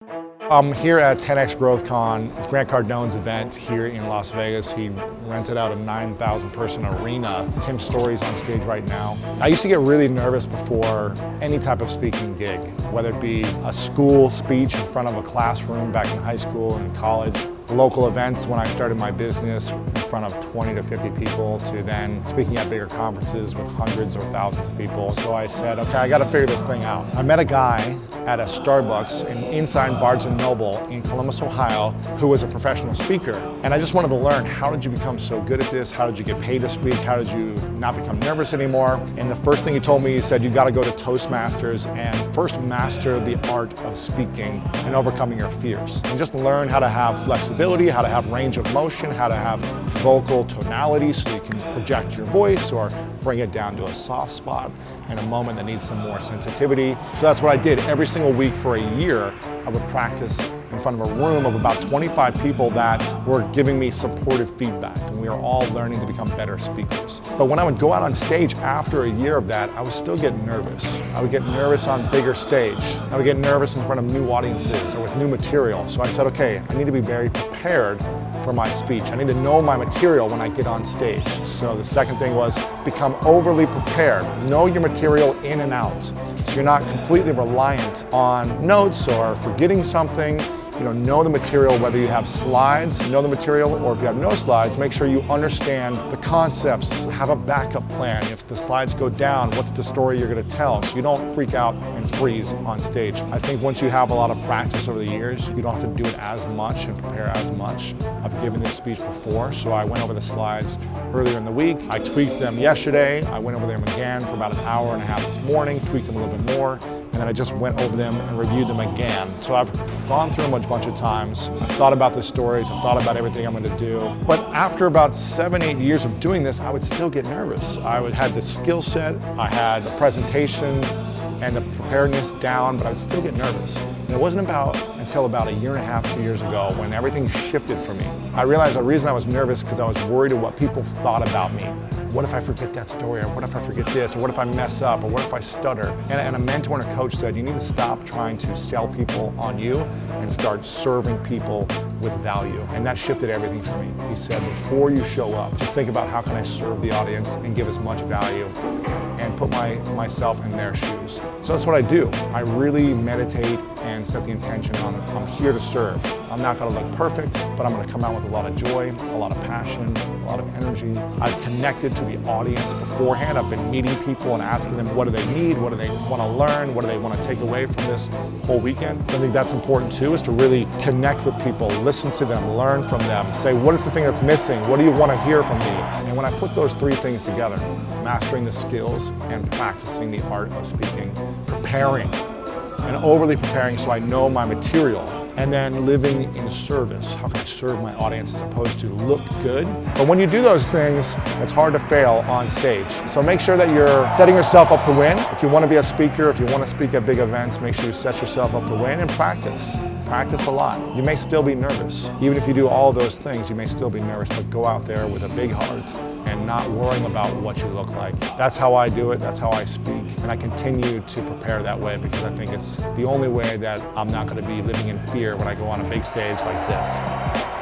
I'm here at 10X GrowthCon. It's Grant Cardone's event here in Las Vegas. He rented out a 9,000 person arena. Tim's Story's on stage right now. I used to get really nervous before any type of speaking gig, whether it be a school speech in front of a classroom back in high school and college, local events when I started my business in front of 20 to 50 people, to then speaking at bigger conferences with hundreds or thousands of people. So I said, okay, I gotta figure this thing out. I met a guy at a Starbucks inside Barnes & Noble in Columbus, Ohio, who was a professional speaker. And I just wanted to learn, how did you become so good at this? How did you get paid to speak? How did you not become nervous anymore? And the first thing he told me, he said, you gotta go to Toastmasters and first master the art of speaking and overcoming your fears. And just learn how to have flexibility, how to have range of motion, how to have vocal tonality so you can project your voice or bring it down to a soft spot in a moment that needs some more sensitivity. So that's what I did. Every single week for a year, I would practice in front of a room of about 25 people that were giving me supportive feedback, and we were all learning to become better speakers. But when I would go out on stage after a year of that, I was still getting nervous. I would get nervous on bigger stage. I would get nervous in front of new audiences or with new material. So I said, okay, I need to be very prepared for my speech. I need to know my material when I get on stage. So the second thing was become overly prepared. Know your material in and out. So you're not completely reliant on notes or forgetting something. Know the material, whether you have slides, know the material, or if you have no slides, make sure you understand the concepts, have a backup plan. If the slides go down, what's the story you're going to tell, so you don't freak out and freeze on stage. I think once you have a lot of practice over the years, you don't have to do it as much and prepare as much. I've given this speech before, so I went over the slides earlier in the week. I tweaked them yesterday. I went over them again for about an hour and a half this morning, tweaked them a little bit more, and then I just went over them and reviewed them again. So I've gone through them a bunch of times. I've thought about the stories, I've thought about everything I'm going to do. But after about 7-8 years of doing this, I would still get nervous. I had the skill set, I had the presentation and the preparedness down, but I would still get nervous. And it wasn't until about a year and a half, 2 years ago, when everything shifted for me. I realized the reason I was nervous because I was worried of what people thought about me. What if I forget that story, or what if I forget this, or what if I mess up, or what if I stutter? And a mentor and a coach said, you need to stop trying to sell people on you and start serving people with value. And that shifted everything for me. He said, before you show up, just think about how can I serve the audience and give as much value and put myself in their shoes. So that's what I do. I really meditate and set the intention on, I'm here to serve. I'm not gonna look perfect, but I'm gonna come out with a lot of joy, a lot of passion, a lot of energy. I've connected to the audience beforehand. I've been meeting people and asking them, what do they need? What do they wanna learn? What do they wanna take away from this whole weekend? I think that's important too, is to really connect with people, listen to them, learn from them, say, what is the thing that's missing? What do you wanna hear from me? And when I put those three things together, mastering the skills and practicing the art of speaking, preparing, and overly preparing so I know my material, and then living in service. How can I serve my audience as opposed to look good? But when you do those things, it's hard to fail on stage. So make sure that you're setting yourself up to win. If you want to be a speaker, if you want to speak at big events, make sure you set yourself up to win and practice. Practice a lot. You may still be nervous. Even if you do all of those things, you may still be nervous, but go out there with a big heart and not worrying about what you look like. That's how I do it, that's how I speak, and I continue to prepare that way because I think it's the only way that I'm not going to be living in fear when I go on a big stage like this.